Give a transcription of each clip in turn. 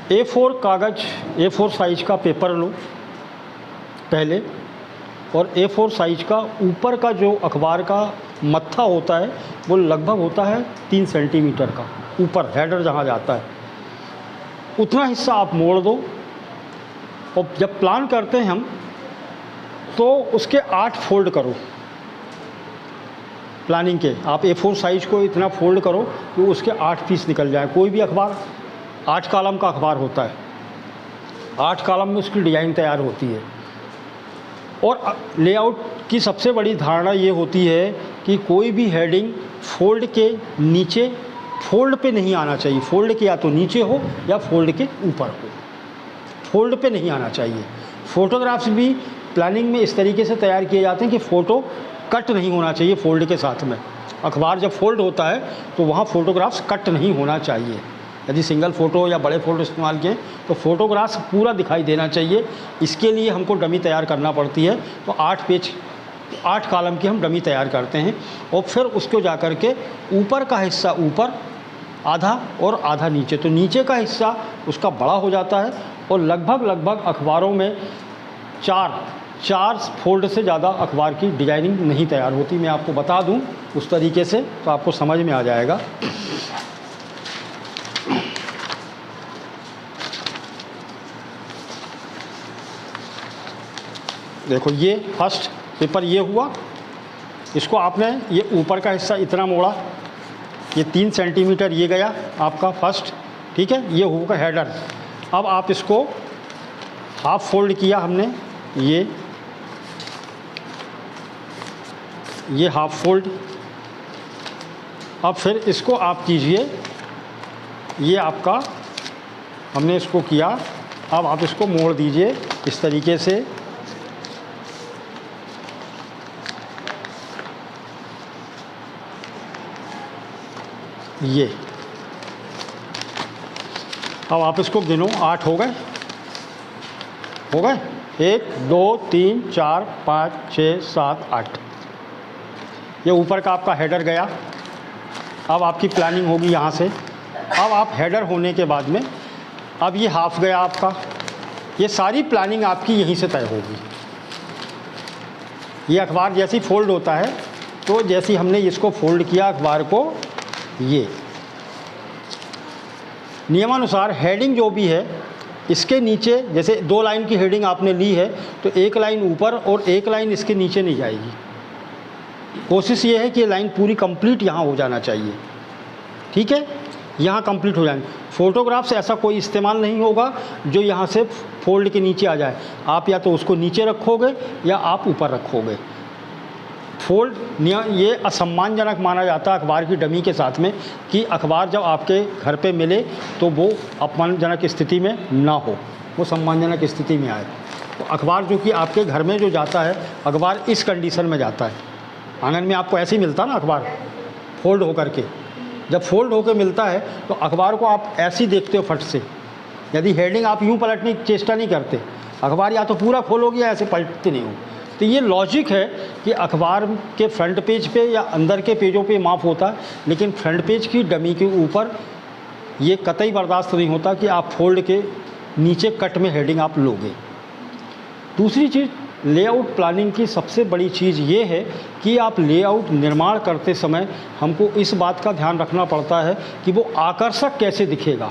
A4 कागज़, A4 size का paper लो पहले, और A4 साइज़ का ऊपर का जो अखबार का मत्था होता है वो लगभग होता है 3 सेंटीमीटर का, ऊपर हेडर जहाँ जाता है उतना हिस्सा आप मोड़ दो। और जब प्लान करते हैं हम तो उसके 8 फोल्ड करो। प्लानिंग के आप A4 साइज़ को इतना फोल्ड करो कि उसके 8 पीस निकल जाए। कोई भी अखबार 8 कॉलम का अखबार होता है, 8 कॉलम में उसकी डिज़ाइन तैयार होती है। और लेआउट की सबसे बड़ी धारणा ये होती है कि कोई भी हेडिंग फोल्ड के नीचे, फोल्ड पे नहीं आना चाहिए। फोल्ड के या तो नीचे हो या फोल्ड के ऊपर हो, फोल्ड पे नहीं आना चाहिए। फ़ोटोग्राफ्स भी प्लानिंग में इस तरीके से तैयार किए जाते हैं कि फ़ोटो कट नहीं होना चाहिए फोल्ड के साथ में। अखबार जब फोल्ड होता है तो वहाँ फ़ोटोग्राफ्स कट नहीं होना चाहिए। यदि सिंगल फ़ोटो या बड़े फ़ोटो इस्तेमाल किए तो फ़ोटोग्राफ्स पूरा दिखाई देना चाहिए। इसके लिए हमको डमी तैयार करना पड़ती है। तो 8 पेज, 8 कॉलम की हम डमी तैयार करते हैं। और फिर उसको जा कर के ऊपर का हिस्सा ऊपर आधा और आधा नीचे, तो नीचे का हिस्सा उसका बड़ा हो जाता है। और लगभग अखबारों में 4 फोल्ड से ज़्यादा अखबार की डिजाइनिंग नहीं तैयार होती। मैं आपको बता दूं उस तरीके से तो आपको समझ में आ जाएगा। देखो ये फर्स्ट पेपर ये हुआ, इसको आपने ये ऊपर का हिस्सा इतना मोड़ा, ये 3 सेंटीमीटर ये गया आपका फर्स्ट, ठीक है। ये होगा हेडर। अब आप इसको हाफ फोल्ड किया हमने, ये हाफ फोल्ड। अब फिर इसको आप कीजिए, ये आपका हमने इसको किया। अब आप इसको मोड़ दीजिए इस तरीके से। ये अब आप इसको गिनो, 8 हो गए, 1 2 3 4 5 6 7 8। ये ऊपर का आपका हेडर गया। अब आपकी प्लानिंग होगी यहाँ से। अब आप हेडर होने के बाद में अब ये हाफ गया आपका। ये सारी प्लानिंग आपकी यहीं से तय होगी। ये अखबार जैसे ही फोल्ड होता है तो जैसे ही हमने इसको फोल्ड किया अखबार को, ये नियमानुसार हेडिंग जो भी है इसके नीचे, जैसे 2 लाइन की हेडिंग आपने ली है तो 1 लाइन ऊपर और 1 लाइन इसके नीचे नहीं जाएगी। कोशिश ये है कि ये लाइन पूरी कंप्लीट यहाँ हो जाना चाहिए, ठीक है, यहाँ कंप्लीट हो जाए। फ़ोटोग्राफ से ऐसा कोई इस्तेमाल नहीं होगा जो यहाँ से फोल्ड के नीचे आ जाए। आप या तो उसको नीचे रखोगे या आप ऊपर रखोगे। फोल्ड ये असम्मानजनक माना जाता है अखबार की डमी के साथ में कि अखबार जब आपके घर पे मिले तो वो अपमानजनक स्थिति में ना हो, वो सम्मानजनक स्थिति में आए। तो अखबार जो कि आपके घर में जो जाता है, अखबार इस कंडीशन में जाता है। आंगन में आपको ऐसे ही मिलता ना अखबार फोल्ड होकर के। जब फोल्ड होकर मिलता है तो अखबार को आप ऐसे ही देखते हो फट से। यदि हेडिंग आप यूँ पलटने की चेष्टा नहीं करते, अखबार या तो पूरा खोलोगे या ऐसे पलटते नहीं हो। तो ये लॉजिक है कि अखबार के फ्रंट पेज पे या अंदर के पेजों पे माफ़ होता है, लेकिन फ्रंट पेज की डमी के ऊपर ये कतई बर्दाश्त नहीं होता कि आप फोल्ड के नीचे कट में हेडिंग आप लोगे। दूसरी चीज़, लेआउट प्लानिंग की सबसे बड़ी चीज़ ये है कि आप लेआउट निर्माण करते समय हमको इस बात का ध्यान रखना पड़ता है कि वो आकर्षक कैसे दिखेगा।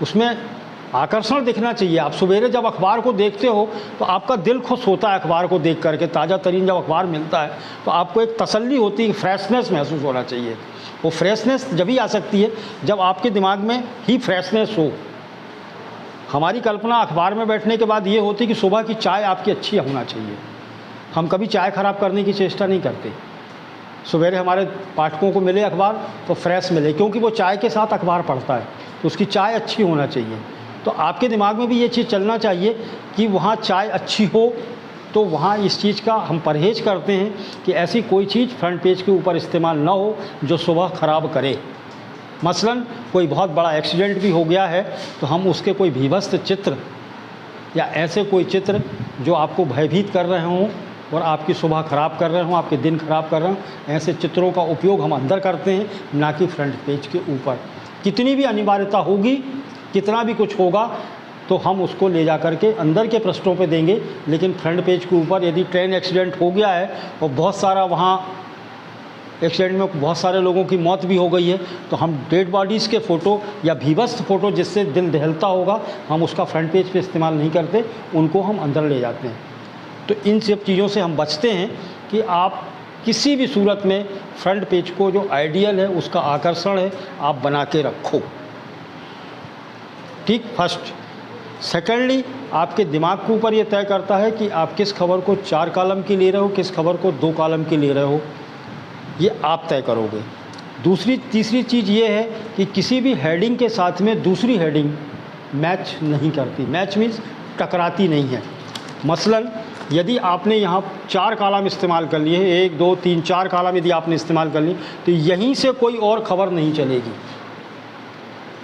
उसमें आकर्षण दिखना चाहिए। आप सवेरे जब अखबार को देखते हो तो आपका दिल खुश होता है अखबार को देख करके। ताज़ा तरीन जब अखबार मिलता है तो आपको एक तसल्ली होती है, फ्रेशनेस महसूस होना चाहिए। वो फ्रेशनेस जब ही आ सकती है जब आपके दिमाग में ही फ्रेशनेस हो। हमारी कल्पना अखबार में बैठने के बाद ये होती कि सुबह की चाय आपकी अच्छी होना चाहिए। हम कभी चाय ख़राब करने की चेष्टा नहीं करते। सवेरे हमारे पाठकों को मिले अखबार तो फ्रेश मिले, क्योंकि वो चाय के साथ अखबार पढ़ता है तो उसकी चाय अच्छी होना चाहिए। तो आपके दिमाग में भी ये चीज़ चलना चाहिए कि वहाँ चाय अच्छी हो। तो वहाँ इस चीज़ का हम परहेज़ करते हैं कि ऐसी कोई चीज़ फ्रंट पेज के ऊपर इस्तेमाल ना हो जो सुबह ख़राब करे। मसलन कोई बहुत बड़ा एक्सीडेंट भी हो गया है तो हम उसके कोई भीभत्स चित्र या ऐसे कोई चित्र जो आपको भयभीत कर रहे हों और आपकी सुबह ख़राब कर रहे हों, आपके दिन ख़राब कर रहे हों, ऐसे चित्रों का उपयोग हम अंदर करते हैं, ना कि फ्रंट पेज के ऊपर। कितनी भी अनिवार्यता होगी, कितना भी कुछ होगा, तो हम उसको ले जा कर के अंदर के पृष्ठों पे देंगे। लेकिन फ्रंट पेज के ऊपर यदि ट्रेन एक्सीडेंट हो गया है और बहुत सारा वहाँ एक्सीडेंट में बहुत सारे लोगों की मौत भी हो गई है, तो हम डेड बॉडीज़ के फ़ोटो या भीभत्स फ़ोटो जिससे दिल दहलता होगा, हम उसका फ्रंट पेज पे इस्तेमाल नहीं करते, उनको हम अंदर ले जाते हैं। तो इन सब चीज़ों से हम बचते हैं कि आप किसी भी सूरत में फ्रंट पेज को जो आइडियल है, उसका आकर्षण है, आप बना के रखो। ठीक, फर्स्ट। सेकेंडली, आपके दिमाग के ऊपर ये तय करता है कि आप किस खबर को 4 कॉलम की ले रहे हो, किस खबर को 2 कॉलम की ले रहे हो, ये आप तय करोगे। तीसरी चीज़ ये है कि किसी भी हेडिंग के साथ में दूसरी हेडिंग मैच नहीं करती। मैच मीन्स टकराती नहीं है। मसलन यदि आपने यहाँ 4 कॉलम इस्तेमाल कर लिए, 1 2 3 4 कॉलम यदि आपने इस्तेमाल कर ली, तो यहीं से कोई और खबर नहीं चलेगी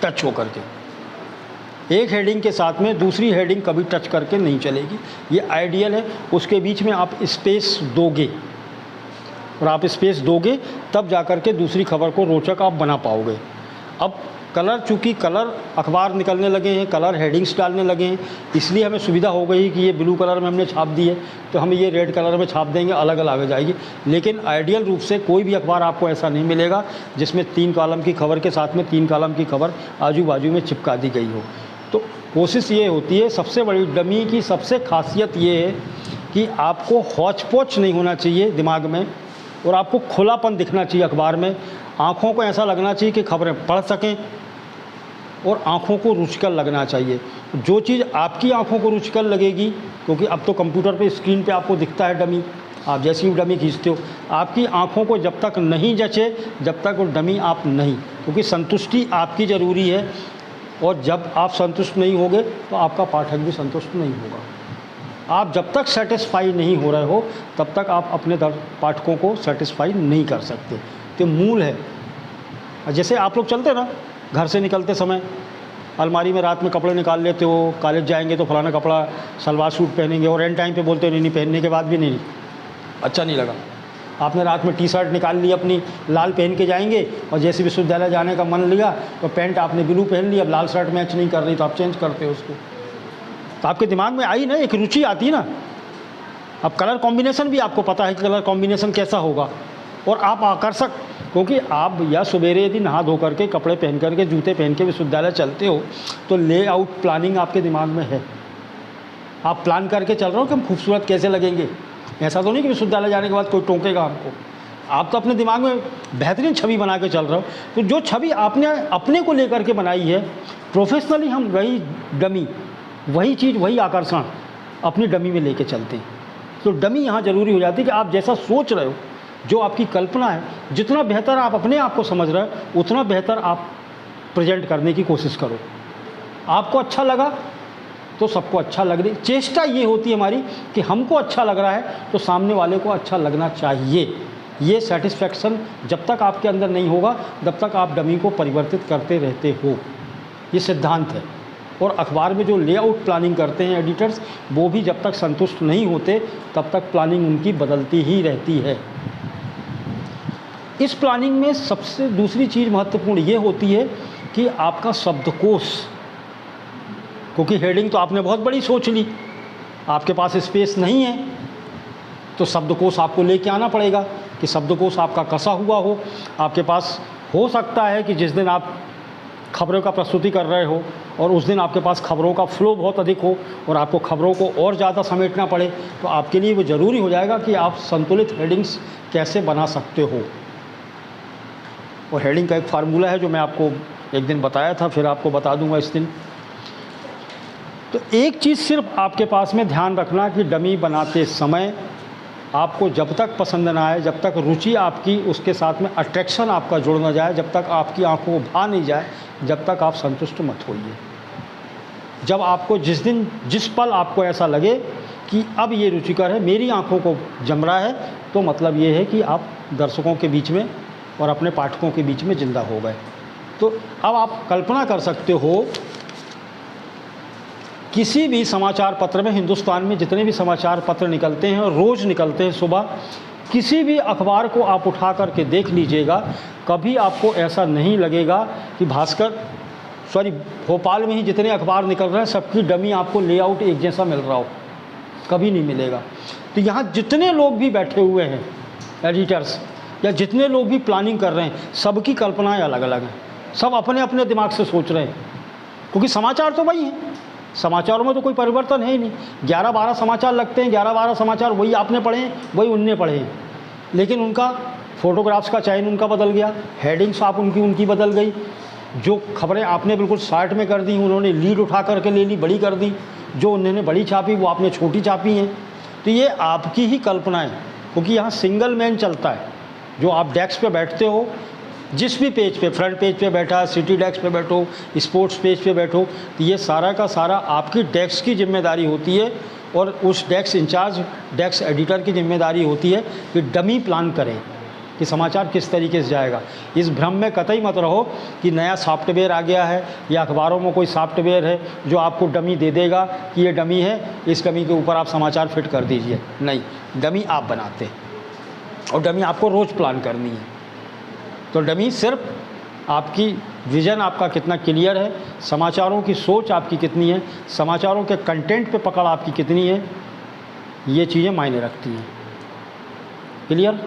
टच हो करके। एक हेडिंग के साथ में दूसरी हेडिंग कभी टच करके नहीं चलेगी, ये आइडियल है। उसके बीच में आप स्पेस दोगे, और आप स्पेस दोगे तब जाकर के दूसरी खबर को रोचक आप बना पाओगे। अब कलर, चूँकि कलर अखबार निकलने लगे हैं, कलर हेडिंग्स डालने लगे हैं, इसलिए हमें सुविधा हो गई कि ये ब्लू कलर में हमने छाप दी है तो हम ये रेड कलर में छाप देंगे, अलग अलग आ जाएगी। लेकिन आइडियल रूप से कोई भी अखबार आपको ऐसा नहीं मिलेगा जिसमें 3 कॉलम की खबर के साथ में 3 कॉलम की खबर आजू बाजू में चिपका दी गई हो। तो कोशिश ये होती है, सबसे बड़ी डमी की सबसे खासियत ये है कि आपको हौच पौच नहीं होना चाहिए दिमाग में, और आपको खुलापन दिखना चाहिए अखबार में। आँखों को ऐसा लगना चाहिए कि खबरें पढ़ सकें, और आँखों को रुचिकर लगना चाहिए। जो चीज़ आपकी आँखों को रुचिकर लगेगी, क्योंकि अब तो कंप्यूटर पे स्क्रीन पे आपको दिखता है डमी, आप जैसी भी डमी खींचते हो, आपकी आँखों को जब तक नहीं जचे, जब तक वो डमी आप नहीं, क्योंकि संतुष्टि आपकी ज़रूरी है। और जब आप संतुष्ट नहीं होगे तो आपका पाठक भी संतुष्ट नहीं होगा। आप जब तक सेटिस्फाई नहीं हो रहे हो तब तक आप अपने पाठकों को सेटिस्फाई नहीं कर सकते। तो मूल है। जैसे आप लोग चलते ना, घर से निकलते समय अलमारी में रात में कपड़े निकाल लेते हो, कॉलेज जाएंगे तो फलाना कपड़ा सलवार सूट पहनेंगे, और एंड टाइम पे बोलते हो नहीं, पहनने के बाद भी नहीं, अच्छा नहीं लगा। आपने रात में टी शर्ट निकाल ली अपनी, लाल पहन के जाएंगे, और जैसे विश्वविद्यालय जाने का मन लिया तो पैंट आपने ब्लू पहन ली, अब लाल शर्ट मैच नहीं कर रही तो आप चेंज करते हो उसको। तो आपके दिमाग में आई ना, एक रुचि आती है ना। अब कलर कॉम्बिनेशन भी आपको पता है कि कलर कॉम्बिनेशन कैसा होगा, और आप आकर्षक, क्योंकि आप या सवेरे यदि नहा धो करके कपड़े पहन करके जूते पहन के विश्वविद्यालय चलते हो तो लेआउट प्लानिंग आपके दिमाग में है। आप प्लान करके चल रहे हो कि हम खूबसूरत कैसे लगेंगे। ऐसा तो नहीं कि विश्वविद्यालय जाने के बाद कोई टोकेगा हमको। आप तो अपने दिमाग में बेहतरीन छवि बना के चल रहे हो। तो जो छवि आपने अपने को लेकर के बनाई है प्रोफेशनली, हम वही डमी, वही चीज़, वही आकर्षण अपनी डमी में लेके चलते हैं। तो डमी यहाँ ज़रूरी हो जाती है कि आप जैसा सोच रहे हो, जो आपकी कल्पना है, जितना बेहतर आप अपने आप को समझ रहे हो उतना बेहतर आप प्रेजेंट करने की कोशिश करो। आपको अच्छा लगा तो सबको अच्छा लग रही, चेष्टा ये होती है हमारी कि हमको अच्छा लग रहा है तो सामने वाले को अच्छा लगना चाहिए। ये सेटिस्फैक्शन जब तक आपके अंदर नहीं होगा तब तक आप डमी को परिवर्तित करते रहते हो। ये सिद्धांत है। और अखबार में जो लेआउट प्लानिंग करते हैं एडिटर्स, वो भी जब तक संतुष्ट नहीं होते तब तक प्लानिंग उनकी बदलती ही रहती है। इस प्लानिंग में सबसे दूसरी चीज़ महत्वपूर्ण ये होती है कि आपका शब्दकोश, क्योंकि हेडिंग तो आपने बहुत बड़ी सोच ली, आपके पास स्पेस नहीं है, तो शब्दकोश आपको लेके आना पड़ेगा कि शब्दकोश आपका कसा हुआ हो। आपके पास हो सकता है कि जिस दिन आप खबरों का प्रस्तुति कर रहे हो और उस दिन आपके पास खबरों का फ्लो बहुत अधिक हो और आपको खबरों को और ज़्यादा समेटना पड़े, तो आपके लिए वो ज़रूरी हो जाएगा कि आप संतुलित हेडिंग्स कैसे बना सकते हो। और हेडिंग का एक फार्मूला है जो मैं आपको एक दिन बताया था, फिर आपको बता दूंगा इस दिन। तो एक चीज़ सिर्फ आपके पास में ध्यान रखना कि डमी बनाते समय आपको जब तक पसंद ना आए, जब तक रुचि आपकी उसके साथ में अट्रैक्शन आपका जुड़ ना जाए, जब तक आपकी आंखों को भा नहीं जाए, जब तक आप संतुष्ट मत होइए। जब आपको जिस दिन जिस पल आपको ऐसा लगे कि अब ये रुचिकर है, मेरी आंखों को जम रहा है, तो मतलब ये है कि आप दर्शकों के बीच में और अपने पाठकों के बीच में जिंदा हो गए। तो अब आप कल्पना कर सकते हो, किसी भी समाचार पत्र में, हिंदुस्तान में जितने भी समाचार पत्र निकलते हैं और रोज़ निकलते हैं सुबह, किसी भी अखबार को आप उठा करके देख लीजिएगा, कभी आपको ऐसा नहीं लगेगा कि भोपाल में ही जितने अखबार निकल रहे हैं सबकी डमी आपको लेआउट एक जैसा मिल रहा हो, कभी नहीं मिलेगा। तो यहाँ जितने लोग भी बैठे हुए हैं एडिटर्स, या जितने लोग भी प्लानिंग कर रहे हैं, सबकी कल्पनाएं अलग अलग हैं, सब अपने अपने दिमाग से सोच रहे हैं, क्योंकि समाचार तो वही हैं, समाचारों में तो कोई परिवर्तन है ही नहीं। 11-12 समाचार लगते हैं, 11-12 समाचार वही आपने पढ़े हैं, वही उनने पढ़े हैं, लेकिन उनका फोटोग्राफ्स का चयन उनका बदल गया, हेडिंग्स आप उनकी बदल गई, जो खबरें आपने बिल्कुल शार्ट में कर दी उन्होंने लीड उठा करके ले ली, बड़ी कर दी, जो उन्होंने बड़ी छापी वो आपने छोटी छापी हैं। तो ये आपकी ही कल्पना है, क्योंकि यहाँ सिंगल मैन चलता है। जो आप डेस्क पे बैठते हो, जिस भी पेज पे, फ्रंट पेज पे बैठा, सिटी डेस्क पे बैठो, स्पोर्ट्स पेज पे बैठो, तो ये सारा का सारा आपकी डेस्क की जिम्मेदारी होती है, और उस डेस्क इंचार्ज, डेस्क एडिटर की जिम्मेदारी होती है कि डमी प्लान करें कि समाचार किस तरीके से जाएगा। इस भ्रम में कतई मत रहो कि नया सॉफ्टवेयर आ गया है या अखबारों में कोई सॉफ्टवेयर है जो आपको डमी दे देगा कि ये डमी है, इस डमी के ऊपर आप समाचार फिट कर दीजिए। नहीं, डमी आप बनाते हैं, और डमी आपको रोज़ प्लान करनी है। तो डमी सिर्फ आपकी विज़न आपका कितना क्लियर है, समाचारों की सोच आपकी कितनी है, समाचारों के कंटेंट पे पकड़ आपकी कितनी है, ये चीज़ें मायने रखती हैं। क्लियर?